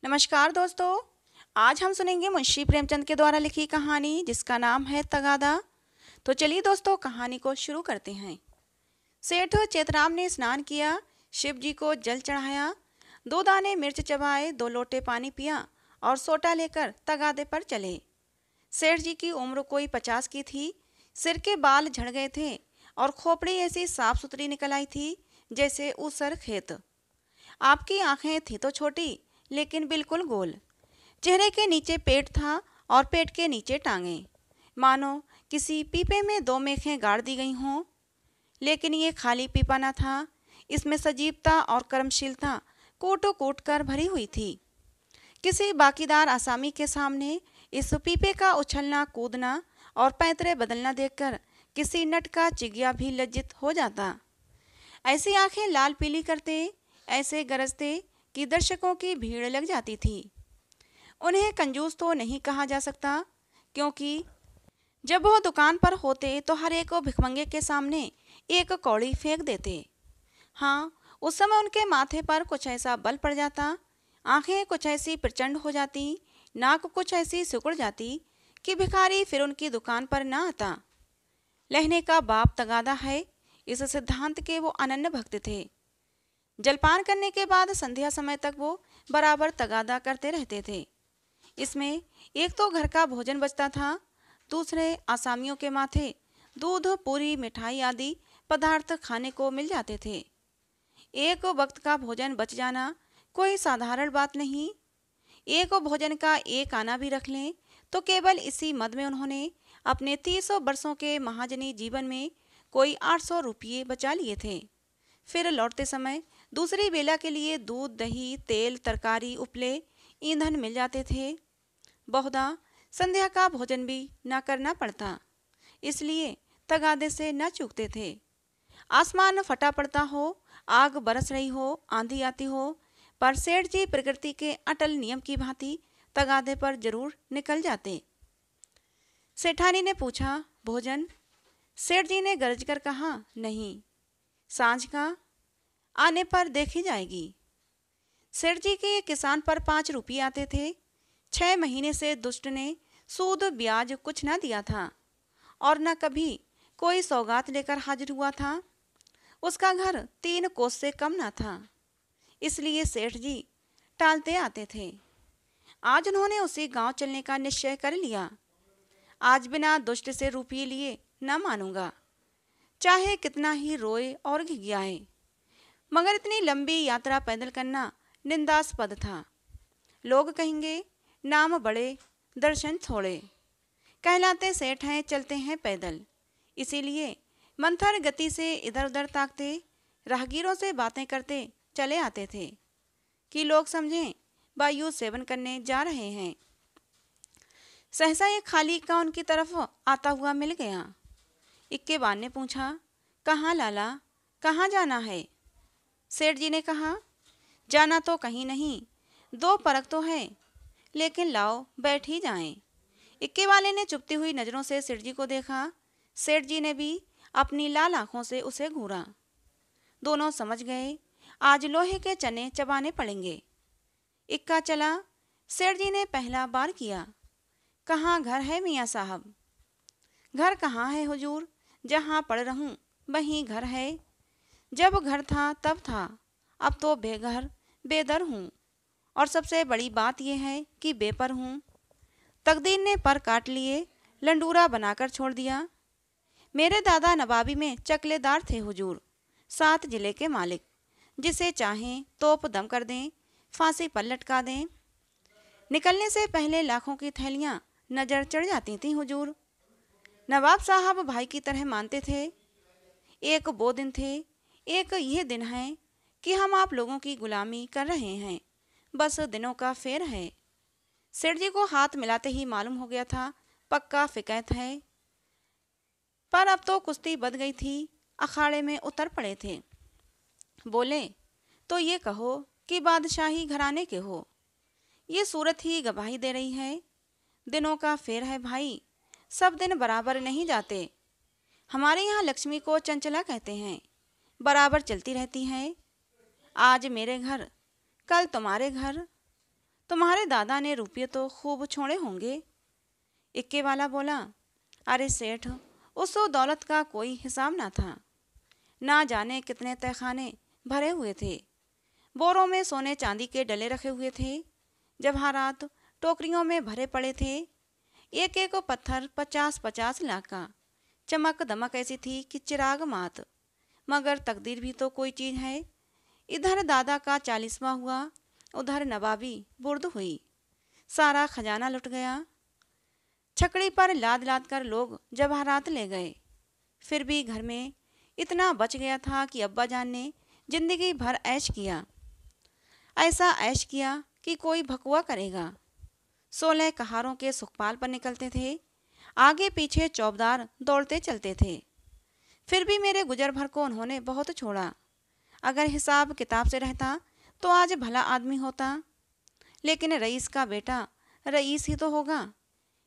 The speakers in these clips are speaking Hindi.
नमस्कार दोस्तों। आज हम सुनेंगे मुंशी प्रेमचंद के द्वारा लिखी कहानी जिसका नाम है तगादा। तो चलिए दोस्तों कहानी को शुरू करते हैं। सेठ चेतराम ने स्नान किया, शिव जी को जल चढ़ाया, 2 दाने मिर्च चबाए, 2 लोटे पानी पिया और सोटा लेकर तगादे पर चले। सेठ जी की उम्र कोई 50 की थी। सिर के बाल झड़ गए थे और खोपड़ी ऐसी साफ सुथरी निकल आई थी जैसे ऊसर खेत। आपकी आंखें थी तो छोटी लेकिन बिल्कुल गोल। चेहरे के नीचे पेट था और पेट के नीचे टांगें, मानो किसी पीपे में 2 मेखें गाड़ दी गई हों। लेकिन ये खाली पीपा न था, इसमें सजीवता और कर्मशीलता कूट कूट कर भरी हुई थी। किसी बाकीदार आसामी के सामने इस पीपे का उछलना कूदना और पैंतरे बदलना देखकर किसी नट का चिगिया भी लज्जित हो जाता। ऐसी आंखें लाल पीली करते, ऐसे गरजते कि दर्शकों की भीड़ लग जाती थी। उन्हें कंजूस तो नहीं कहा जा सकता, क्योंकि जब वो दुकान पर होते तो हर एक भिखमंगे के सामने एक कौड़ी फेंक देते। हाँ, उस समय उनके माथे पर कुछ ऐसा बल पड़ जाता, आंखें कुछ ऐसी प्रचंड हो जाती, नाक कुछ ऐसी सिकुड़ जाती कि भिखारी फिर उनकी दुकान पर ना आता। लहने का बाप तगादा है, इस सिद्धांत के वो अनन्य भक्त थे। जलपान करने के बाद संध्या समय तक वो बराबर तगादा करते रहते थे। इसमें एक तो घर का भोजन बचता था, दूसरे आसामियों के माथे दूध पूरी मिठाई आदि पदार्थ खाने को मिल जाते थे। एक वक्त का भोजन बच जाना कोई साधारण बात नहीं। एक भोजन का एक आना भी रख लें तो केवल इसी मद में उन्होंने अपने 30 वर्षों के महाजनी जीवन में कोई 800 रुपये बचा लिए थे। फिर लौटते समय दूसरी बेला के लिए दूध दही तेल तरकारी उपले ईंधन मिल जाते थे। बहुधा संध्या का भोजन भी न करना पड़ता, इसलिए तगादे से न चूकते थे। आसमान फटा पड़ता हो, आग बरस रही हो, आंधी आती हो, पर सेठ जी प्रकृति के अटल नियम की भांति तगादे पर जरूर निकल जाते। सेठानी ने पूछा, भोजन? सेठ जी ने गरज कर कहा, नहीं। सांझ का? आने पर देखी जाएगी। सेठ जी के किसान पर 5 रुपये आते थे। 6 महीने से दुष्ट ने सूद ब्याज कुछ न दिया था और न कभी कोई सौगात लेकर हाजिर हुआ था। उसका घर 3 कोस से कम न था, इसलिए सेठ जी टालते आते थे। आज उन्होंने उसी गांव चलने का निश्चय कर लिया। आज बिना दुष्ट से रुपये लिए न मानूंगा, चाहे कितना ही रोए और घिघियाए। मगर इतनी लंबी यात्रा पैदल करना निंदास्पद था। लोग कहेंगे, नाम बड़े दर्शन थोड़े, कहलाते सेठ हैं चलते हैं पैदल। इसीलिए मंथर गति से इधर उधर ताकते, राहगीरों से बातें करते चले आते थे कि लोग समझें वायु सेवन करने जा रहे हैं। सहसा एक खाली का उनकी तरफ आता हुआ मिल गया। इक्केबान ने पूछा, कहाँ लाला, कहाँ जाना है? सेठ जी ने कहा, जाना तो कहीं नहीं, 2 परख तो है, लेकिन लाओ बैठ ही जाएं। इक्के वाले ने चुपती हुई नजरों से सेठ जी को देखा। सेठ जी ने भी अपनी लाल आंखों से उसे घूरा। दोनों समझ गए, आज लोहे के चने चबाने पड़ेंगे। इक्का चला। सेठ जी ने पहला बार किया, कहाँ घर है मियाँ साहब? घर कहाँ है हुजूर, जहाँ पड़ रहूं वहीं घर है। जब घर था तब था, अब तो बेघर बेदर हूँ, और सबसे बड़ी बात यह है कि बेपर हूँ। तकदीर ने पर काट लिए, लंडूरा बनाकर छोड़ दिया। मेरे दादा नवाबी में चकलेदार थे हुजूर, 7 जिले के मालिक। जिसे चाहें तोप दम कर दें, फांसी पर लटका दें। निकलने से पहले लाखों की थैलियाँ नजर चढ़ जाती थीं हुजूर। नवाब साहब भाई की तरह मानते थे। एक वो दिन थे, एक ये दिन है कि हम आप लोगों की गुलामी कर रहे हैं, बस दिनों का फेर है। सेठ जी को हाथ मिलाते ही मालूम हो गया था पक्का फिकैत है। पर अब तो कुश्ती बध गई थी, अखाड़े में उतर पड़े थे। बोले, तो ये कहो कि बादशाही घराने के हो? ये सूरत ही गवाही दे रही है। दिनों का फेर है भाई, सब दिन बराबर नहीं जाते। हमारे यहाँ लक्ष्मी को चंचला कहते हैं, बराबर चलती रहती हैं। आज मेरे घर, कल तुम्हारे घर। तुम्हारे दादा ने रुपये तो खूब छोड़े होंगे। इक्के वाला बोला, अरे सेठ, उस दौलत का कोई हिसाब ना था। ना जाने कितने तहखाने भरे हुए थे। बोरों में सोने चांदी के डले रखे हुए थे। जवाहरात टोकरियों में भरे पड़े थे। एक एक पत्थर 50-50 लाख का। चमक दमक ऐसी थी कि चिराग मात। मगर तकदीर भी तो कोई चीज़ है। इधर दादा का 40वां हुआ, उधर नवाबी बुर्द हुई। सारा खजाना लुट गया। छकड़ी पर लाद लाद कर लोग जवाहरात ले गए। फिर भी घर में इतना बच गया था कि अब्बा जान ने जिंदगी भर ऐश किया। ऐसा ऐश किया कि कोई भकुआ करेगा। 16 कहारों के सुखपाल पर निकलते थे। आगे पीछे चौबदार दौड़ते चलते थे। फिर भी मेरे गुजर भर को उन्होंने बहुत छोड़ा। अगर हिसाब किताब से रहता तो आज भला आदमी होता। लेकिन रईस का बेटा रईस ही तो होगा।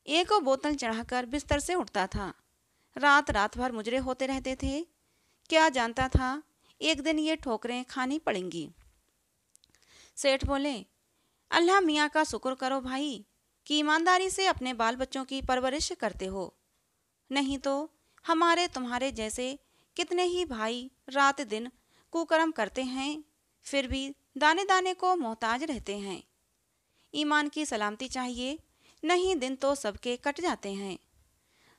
एक बोतल चढ़ाकर बिस्तर से उठता था। रात रात भर मुजरे होते रहते थे। क्या जानता था एक दिन ये ठोकरें खानी पड़ेंगी। सेठ बोले, अल्लाह मियाँ का शुक्र करो भाई कि ईमानदारी से अपने बाल बच्चों की परवरिश करते हो। नहीं तो हमारे तुम्हारे जैसे कितने ही भाई रात दिन कुकर्म करते हैं, फिर भी दाने दाने को मोहताज रहते हैं। ईमान की सलामती चाहिए, नहीं दिन तो सबके कट जाते हैं।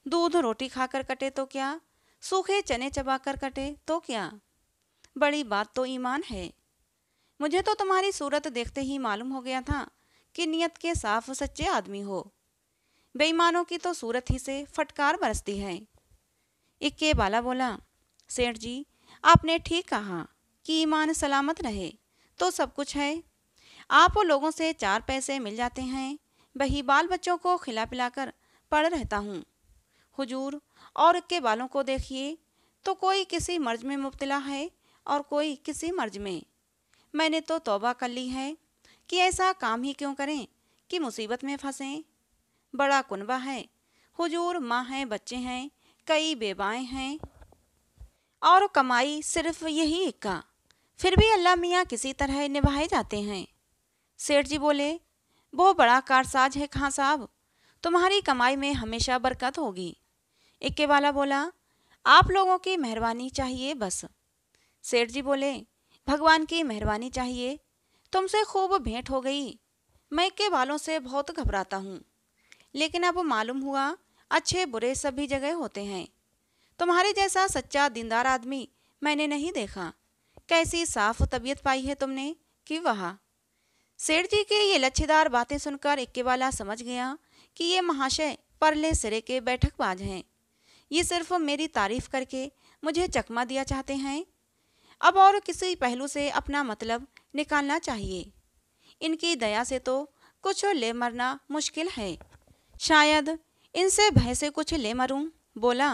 दूध रोटी खाकर कटे तो क्या, सूखे चने चबाकर कटे तो क्या। बड़ी बात तो ईमान है। मुझे तो तुम्हारी सूरत देखते ही मालूम हो गया था कि नियत के साफ सच्चे आदमी हो। बेईमानों की तो सूरत ही से फटकार बरसती है। इक्के बाला बोला, सेठ जी, आपने ठीक कहा कि ईमान सलामत रहे तो सब कुछ है। आप लोगों से 4 पैसे मिल जाते हैं, वही बाल बच्चों को खिला पिलाकर पड़ रहता हूँ। हुजूर और इक्के बालों को देखिए तो कोई किसी मर्ज में मुब्तला है और कोई किसी मर्ज में। मैंने तो तौबा कर ली है कि ऐसा काम ही क्यों करें कि मुसीबत में फंसें। बड़ा कुनबा है हुजूर, माँ हैं, बच्चे हैं, कई बेबाएँ हैं और कमाई सिर्फ यही इक्का। फिर भी अल्लाह मियाँ किसी तरह निभाए जाते हैं। सेठ जी बोले, वो बड़ा कारसाज है खां साहब, तुम्हारी कमाई में हमेशा बरकत होगी। इक्के वाला बोला, आप लोगों की मेहरबानी चाहिए बस। सेठ जी बोले, भगवान की मेहरबानी चाहिए, तुमसे खूब भेंट हो गई। मैं इक्के वालों से बहुत घबराता हूँ, लेकिन अब मालूम हुआ अच्छे बुरे सभी जगह होते हैं। तुम्हारे जैसा सच्चा दीनदार आदमी मैंने नहीं देखा। कैसी साफ तबीयत पाई है तुमने कि वाह। सेठ जी के ये लच्छेदार बातें सुनकर इक्के वाला समझ गया कि ये महाशय परले सिरे के बैठकबाज हैं। ये सिर्फ मेरी तारीफ करके मुझे चकमा दिया चाहते हैं। अब और किसी पहलू से अपना मतलब निकालना चाहिए। इनकी दया से तो कुछ ले मरना मुश्किल है। शायद इनसे भय से कुछ ले मरूं। बोला,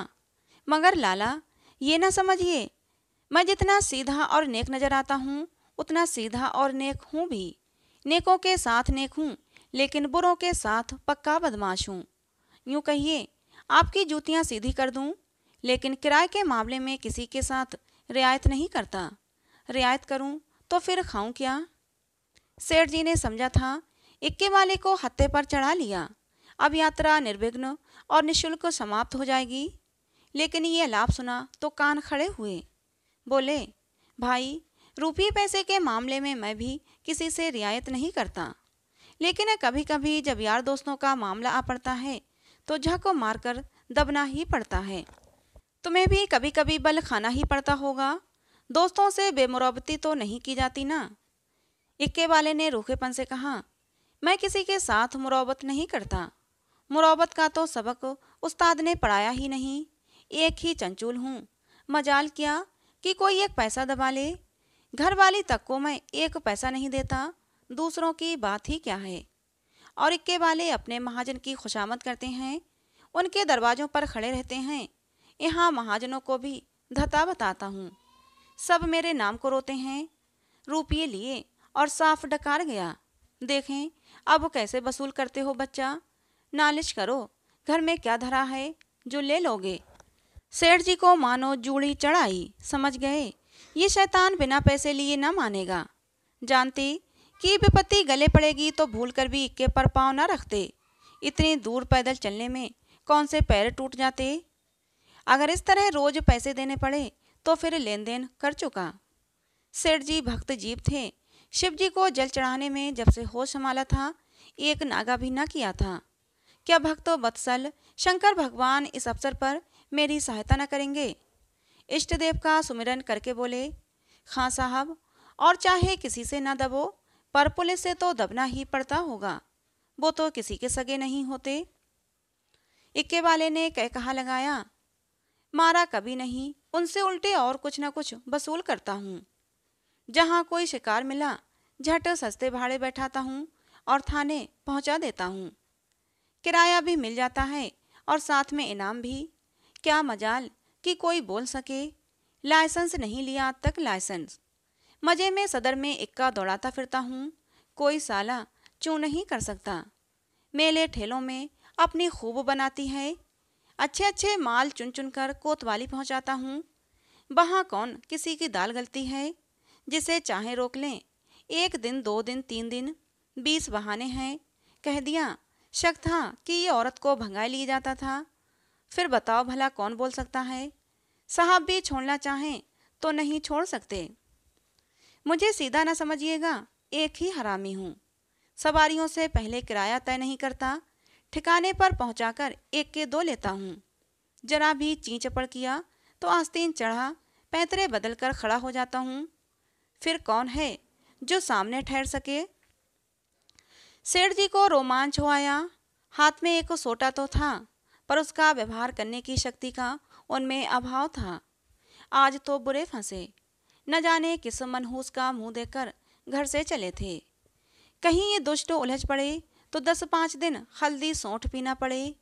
मगर लाला, ये ना समझिए, मैं जितना सीधा और नेक नजर आता हूँ उतना सीधा और नेक हूँ भी। नेकों के साथ नेक हूँ, लेकिन बुरों के साथ पक्का बदमाश हूँ। यूँ कहिए आपकी जूतियाँ सीधी कर दूँ, लेकिन किराए के मामले में किसी के साथ रियायत नहीं करता। रियायत करूँ तो फिर खाऊं क्या। सेठ जी ने समझा था इक्के वाले को हत्थे पर चढ़ा लिया, अब यात्रा निर्विघ्न और निशुल्क समाप्त हो जाएगी। लेकिन ये लाभ सुना तो कान खड़े हुए। बोले, भाई, रुपये पैसे के मामले में मैं भी किसी से रियायत नहीं करता, लेकिन कभी कभी जब यार दोस्तों का मामला आ पड़ता है तो झक मारकर दबना ही पड़ता है। तुम्हें भी कभी कभी बल खाना ही पड़ता होगा। दोस्तों से बेमुरब्बती तो नहीं की जाती ना। इक्के वाले ने रूखेपन से कहा, मैं किसी के साथ मुरब्बत नहीं करता। मुरब्बत का तो सबक उस्ताद ने पढ़ाया ही नहीं। एक ही चंचूल हूँ। मजाल क्या कि कोई एक पैसा दबा ले। घर वाली तक को मैं एक पैसा नहीं देता, दूसरों की बात ही क्या है। और इक्के वाले अपने महाजन की खुशामद करते हैं, उनके दरवाज़ों पर खड़े रहते हैं। यहाँ महाजनों को भी धता बताता हूँ, सब मेरे नाम को रोते हैं। रुपये लिए और साफ डकार गया। देखें अब कैसे वसूल करते हो बच्चा। नालिश करो, घर में क्या धरा है जो ले लोगे। सेठ जी को मानो जूड़ी चढ़ाई। समझ गए ये शैतान बिना पैसे लिए न मानेगा। जानते कि विपत्ति गले पड़ेगी तो भूल कर भी इक्के पर पाँव न रखते। इतनी दूर पैदल चलने में कौन से पैर टूट जाते। अगर इस तरह रोज पैसे देने पड़े तो फिर लेन देन कर चुका। सेठ जी भक्त जीव थे। शिव जी को जल चढ़ाने में जब से होश संभाला था, एक नागा भी न किया था। क्या भक्त वत्सल शंकर भगवान इस अवसर पर मेरी सहायता न करेंगे? इष्ट देव का सुमिरन करके बोले, खां साहब, और चाहे किसी से न दबो, पर पुलिस से तो दबना ही पड़ता होगा। वो तो किसी के सगे नहीं होते। इक्के वाले ने कहा लगाया, मारा कभी नहीं, उनसे उल्टे और कुछ न कुछ वसूल करता हूँ। जहाँ कोई शिकार मिला झट सस्ते भाड़े बैठाता हूँ और थाने पहुँचा देता हूँ। किराया भी मिल जाता है और साथ में इनाम भी। क्या मजाल कि कोई बोल सके, लाइसेंस नहीं लिया आज तक लाइसेंस। मजे में सदर में इक्का दौड़ाता फिरता हूँ, कोई साला चू नहीं कर सकता। मेले ठेलों में अपनी खूब बनाती है। अच्छे अच्छे माल चुन चुन कर कोतवाली पहुँचाता हूँ। वहाँ कौन किसी की दाल गलती है। जिसे चाहे रोक लें। 1 दिन 2 दिन 3 दिन 20 बहाने हैं। कह दिया, शक था कि ये औरत को भंगाए लिए जाता था। फिर बताओ भला कौन बोल सकता है। साहब भी छोड़ना चाहें तो नहीं छोड़ सकते। मुझे सीधा ना समझिएगा, एक ही हरामी हूँ। सवारियों से पहले किराया तय नहीं करता, ठिकाने पर पहुंचाकर 1 के 2 लेता हूँ। जरा भी ची चपड़ किया तो आस्तीन चढ़ा पैंतरे बदल कर खड़ा हो जाता हूँ। फिर कौन है जो सामने ठहर सके। सेठ जी को रोमांच हो आया। हाथ में एक सोटा तो था, पर उसका व्यवहार करने की शक्ति का उनमें अभाव था। आज तो बुरे फंसे। न जाने किस मनहूस का मुंह देखकर घर से चले थे। कहीं ये दुष्ट उलझ पड़े तो 10-5 दिन हल्दी सौंठ पीना पड़े।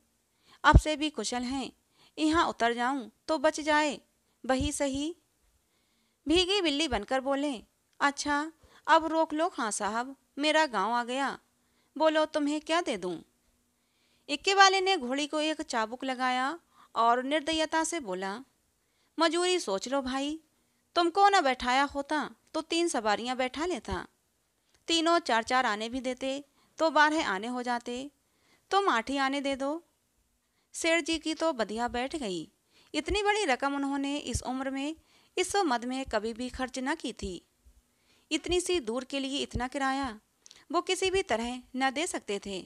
अब से भी कुशल हैं, यहाँ उतर जाऊं तो बच जाए, वही सही। भीगी बिल्ली बनकर बोले, अच्छा अब रोक लो खां साहब, मेरा गांव आ गया, बोलो तुम्हें क्या दे दूं। इक्के वाले ने घोड़ी को एक चाबुक लगाया और निर्दयता से बोला, मजूरी सोच लो भाई, तुमको न बैठाया होता तो 3 सवारियां बैठा लेता। तीनों 4-4 आने भी देते तो 12 आने हो जाते। तुम 8 ही आने दे दो। सेठ जी की तो बधिया बैठ गई। इतनी बड़ी रकम उन्होंने इस उम्र में इस मद में कभी भी खर्च न की थी। इतनी सी दूर के लिए इतना किराया वो किसी भी तरह न दे सकते थे।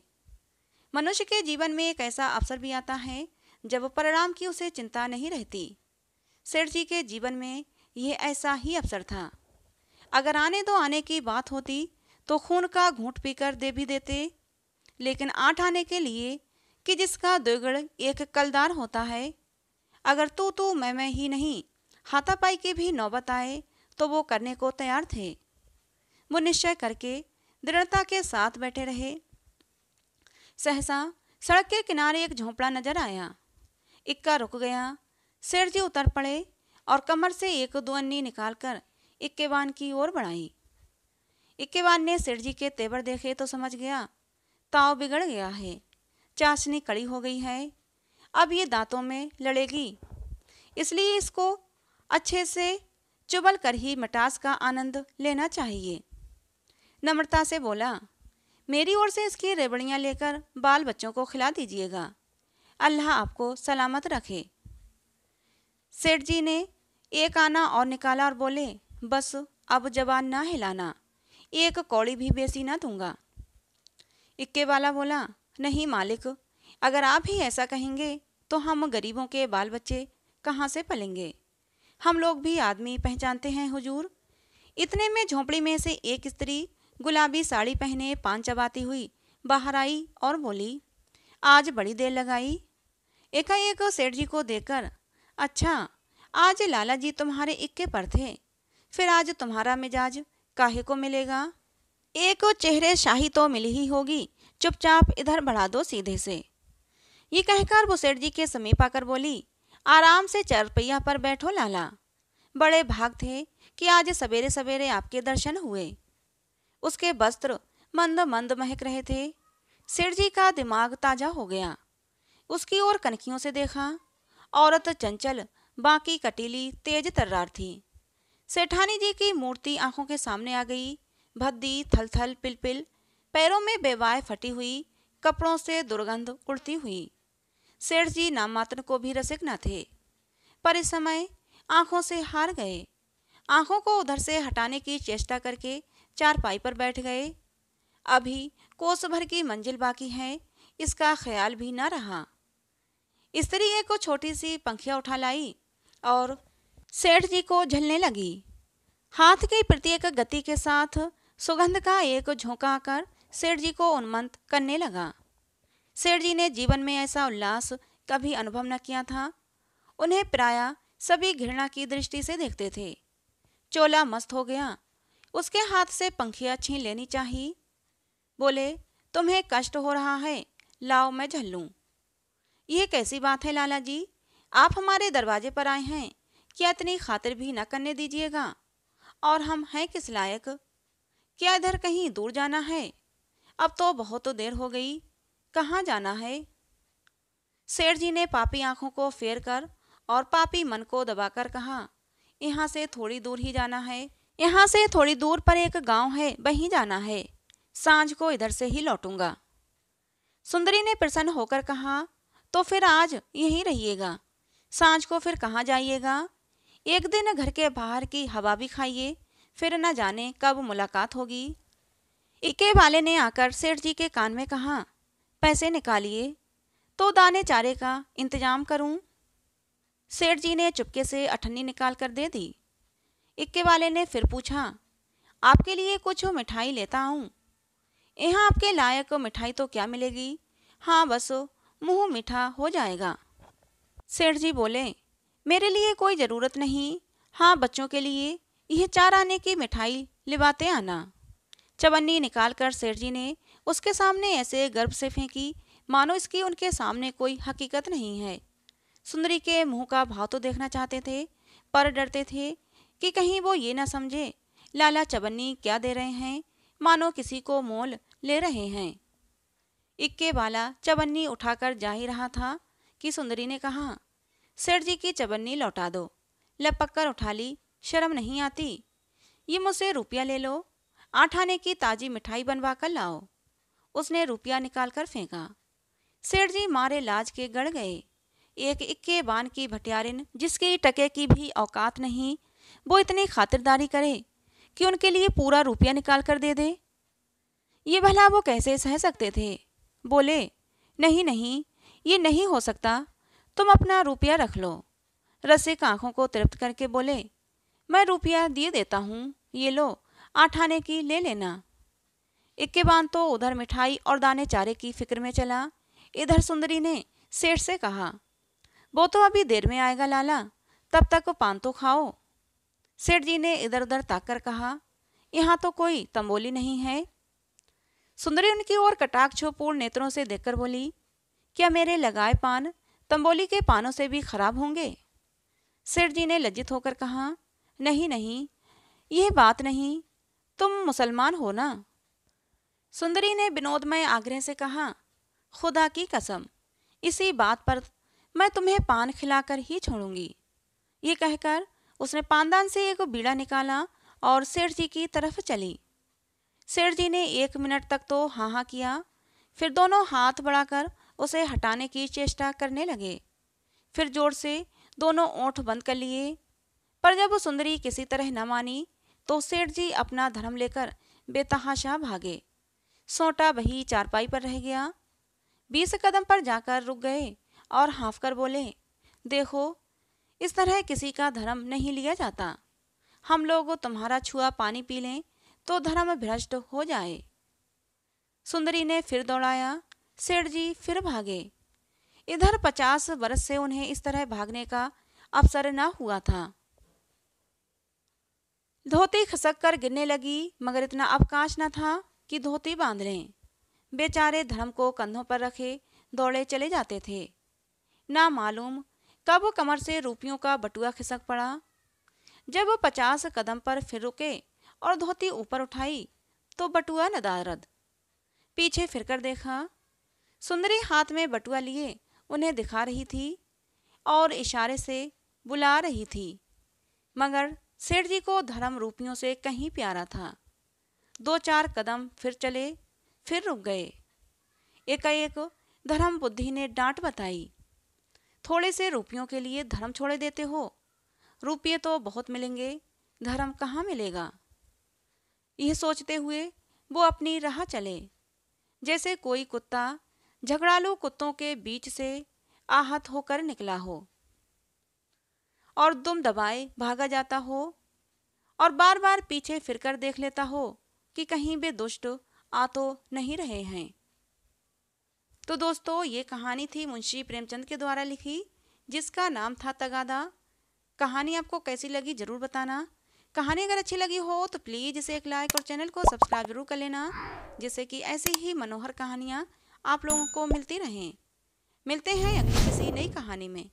मनुष्य के जीवन में एक ऐसा अवसर भी आता है जब परिणाम की उसे चिंता नहीं रहती। सेठ जी के जीवन में यह ऐसा ही अवसर था। अगर आने दो आने की बात होती तो खून का घूंट पीकर दे भी देते, लेकिन 8 आने के लिए कि जिसका द्विगुण एक कलदार होता है, अगर तू मैं ही नहीं हाथापाई की भी नौबत आए तो वो करने को तैयार थे। वो निश्चय करके दृढ़ता के साथ बैठे रहे। सहसा सड़क के किनारे एक झोंपड़ा नजर आया। इक्का रुक गया। सेठ जी उतर पड़े और कमर से 1-2 अन्नी निकालकर इक्केवान की ओर बढ़ाई। इक्केवान ने सेठ जी के तेवर देखे तो समझ गया ताव बिगड़ गया है, चाशनी कड़ी हो गई है, अब ये दांतों में लड़ेगी, इसलिए इसको अच्छे से चुबल कर ही मिठास का आनंद लेना चाहिए। नम्रता से बोला, मेरी ओर से इसकी रेवड़ियाँ लेकर बाल बच्चों को खिला दीजिएगा, अल्लाह आपको सलामत रखे। सेठ जी ने 1 आना और निकाला और बोले, बस अब जबान ना हिलाना, 1 कौड़ी भी बेसी ना दूंगा। इक्के वाला बोला, नहीं मालिक, अगर आप ही ऐसा कहेंगे तो हम गरीबों के बाल बच्चे कहाँ से पलेंगे। हम लोग भी आदमी पहचानते हैं हुजूर। इतने में झोंपड़ी में से एक स्त्री गुलाबी साड़ी पहने पान चबाती हुई बाहर आई और बोली, आज बड़ी देर लगाई। एकाएक सेठ जी को देखकर, अच्छा आज लाला जी तुम्हारे इक्के पर थे, फिर आज तुम्हारा मिजाज काहे को मिलेगा। एक चेहरे शाही तो मिली ही होगी, चुपचाप इधर बढ़ा दो सीधे से। ये कहकर वो सेठ जी के समीप आकर बोली, आराम से चरपैया पर बैठो लाला, बड़े भाग थे कि आज सवेरे सवेरे आपके दर्शन हुए। उसके वस्त्र मंद मंद महक रहे थे। सेठ जी का दिमाग ताजा हो गया। उसकी ओर कनखियों से देखा। औरत चंचल, बाकी कटीली, तेज तर्रार थी। सेठानी जी की मूर्ति आंखों के सामने आ गई। भद्दी थल-थल पिल-पिल, पैरों में बेवाय फटी हुई, कपड़ों से दुर्गंध उड़ती हुई। सेठ जी नामात्र को भी रसिक न थे, पर इस समय आंखों से हार गए। आंखों को उधर से हटाने की चेष्टा करके चारपाई पर बैठ गए। अभी कोस भर की मंजिल बाकी है, इसका ख्याल भी न रहा। स्त्री एक को छोटी सी पंखिया उठा लाई और सेठ जी को झलने लगी। हाथ की प्रत्येक गति के साथ सुगंध का एक झोंका आकर सेठ जी को उन्मत्त करने लगा। सेठ जी ने जीवन में ऐसा उल्लास कभी अनुभव न किया था। उन्हें प्रायः सभी घृणा की दृष्टि से देखते थे। चोला मस्त हो गया, उसके हाथ से पंखिया छीन लेनी चाहिए। बोले, तुम्हें कष्ट हो रहा है, लाओ मैं झल लूं। यह कैसी बात है लाला जी, आप हमारे दरवाजे पर आए हैं, क्या इतनी खातिर भी न करने दीजिएगा? और हम हैं किस लायक? क्या इधर कहीं दूर जाना है? अब तो बहुत देर हो गई, कहाँ जाना है? सेठ जी ने पापी आंखों को फेर कर और पापी मन को दबाकर कहा, यहाँ से थोड़ी दूर ही जाना है। यहाँ से थोड़ी दूर पर एक गांव है, वहीं जाना है। सांझ को इधर से ही लौटूंगा। सुंदरी ने प्रसन्न होकर कहा, तो फिर आज यहीं रहिएगा, सांझ को फिर कहाँ जाइएगा? एक दिन घर के बाहर की हवा भी खाइए, फिर न जाने कब मुलाकात होगी। इक्के वाले ने आकर सेठ जी के कान में कहा, पैसे निकालिए तो दाने चारे का इंतजाम करूं। सेठ जी ने चुपके से अठन्नी निकाल कर दे दी। इक्के वाले ने फिर पूछा, आपके लिए कुछ मिठाई लेता हूँ? यहाँ आपके लायक मिठाई तो क्या मिलेगी, हाँ बस मुंह मीठा हो जाएगा। सेठ जी बोले, मेरे लिए कोई ज़रूरत नहीं, हाँ बच्चों के लिए यह 4 आने की मिठाई लिवाते आना। चवन्नी निकालकर सेठ जी ने उसके सामने ऐसे गर्व से फेंकी मानो इसकी उनके सामने कोई हकीकत नहीं है। सुंदरी के मुंह का भाव तो देखना चाहते थे, पर डरते थे कि कहीं वो ये ना समझे लाला चवन्नी क्या दे रहे हैं, मानो किसी को मोल ले रहे हैं। इक्के वाला चवन्नी उठाकर जा ही रहा था कि सुंदरी ने कहा, सेठ जी की चवन्नी लौटा दो। लपक कर उठा ली, शर्म नहीं आती? ये मुझसे रुपया ले लो, 8 आने की ताजी मिठाई बनवा कर लाओ। उसने रुपया निकाल कर फेंका। सेठ जी मारे लाज के गड़ गए। एक इक्के बान की भटियारिन, जिसकी टके की भी औकात नहीं, वो इतनी खातिरदारी करे कि उनके लिए पूरा रुपया निकाल कर दे दे। ये भला वो कैसे सह सकते थे? बोले, नहीं नहीं, ये नहीं हो सकता, तुम अपना रुपया रख लो। रसिक आंखों को तृप्त करके बोले, मैं रुपया दिए देता हूँ, ये लो 8 आने की ले लेना। इक्केबान तो उधर मिठाई और दाने चारे की फिक्र में चला। इधर सुंदरी ने सेठ से कहा, वो तो अभी देर में आएगा लाला, तब तक पान तो खाओ। सेठ जी ने इधर उधर ताककर कहा, यहाँ तो कोई तंबोली नहीं है। सुंदरी उनकी ओर कटाक्षपूर्ण नेत्रों से देखकर बोली, क्या मेरे लगाए पान तंबोली के पानों से भी खराब होंगे? सेठ जी ने लज्जित होकर कहा, नहीं नहीं, यह बात नहीं, तुम मुसलमान हो ना? सुंदरी ने विनोदमय आग्रह से कहा, खुदा की कसम, इसी बात पर मैं तुम्हें पान खिलाकर ही छोड़ूंगी। ये कहकर उसने पानदान से एक बीड़ा निकाला और सेठ जी की तरफ चली। सेठ जी ने 1 मिनट तक तो हाँ हाँ किया, फिर दोनों हाथ बढ़ाकर उसे हटाने की चेष्टा करने लगे। फिर जोर से दोनों ओंठ बंद कर लिए, पर जब सुंदरी किसी तरह न मानी तो सेठ जी अपना धर्म लेकर बेतहाशा भागे। सोटा वही चारपाई पर रह गया। 20 कदम पर जाकर रुक गए और हाँफ कर बोले, देखो, इस तरह किसी का धर्म नहीं लिया जाता। हम लोग तुम्हारा छुआ पानी पी लें तो धर्म भ्रष्ट हो जाए। सुंदरी ने फिर दौड़ाया, सेठ जी फिर भागे। इधर 50 वर्ष से उन्हें इस तरह भागने का अवसर न हुआ था। धोती खसक कर गिरने लगी, मगर इतना अवकाश न था कि धोती बांध लें। बेचारे धर्म को कंधों पर रखे दौड़े चले जाते थे। ना मालूम कब कमर से रुपयों का बटुआ खिसक पड़ा। जब वो 50 कदम पर फिर रुके और धोती ऊपर उठाई तो बटुआ नदारद। पीछे फिरकर देखा, सुंदरी हाथ में बटुआ लिए उन्हें दिखा रही थी और इशारे से बुला रही थी, मगर सेठ जी को धर्म रुपयों से कहीं प्यारा था। 2-4 कदम फिर चले, फिर रुक गए। एकाएक धर्म बुद्धि ने डांट बताई, थोड़े से रुपयों के लिए धर्म छोड़ देते हो? रुपये तो बहुत मिलेंगे, धर्म कहाँ मिलेगा? यह सोचते हुए वो अपनी राह चले। जैसे कोई कुत्ता झगड़ालू कुत्तों के बीच से आहत होकर निकला हो और दुम दबाए भागा जाता हो और बार बार पीछे फिरकर देख लेता हो कि कहीं वे दुष्ट आ तो नहीं रहे हैं। तो दोस्तों, ये कहानी थी मुंशी प्रेमचंद के द्वारा लिखी, जिसका नाम था तगादा। कहानी आपको कैसी लगी जरूर बताना। कहानी अगर अच्छी लगी हो तो प्लीज़ इसे एक लाइक और चैनल को सब्सक्राइब जरूर कर लेना, जिससे कि ऐसी ही मनोहर कहानियाँ आप लोगों को मिलती रहें। मिलते हैं अगली किसी नई कहानी में।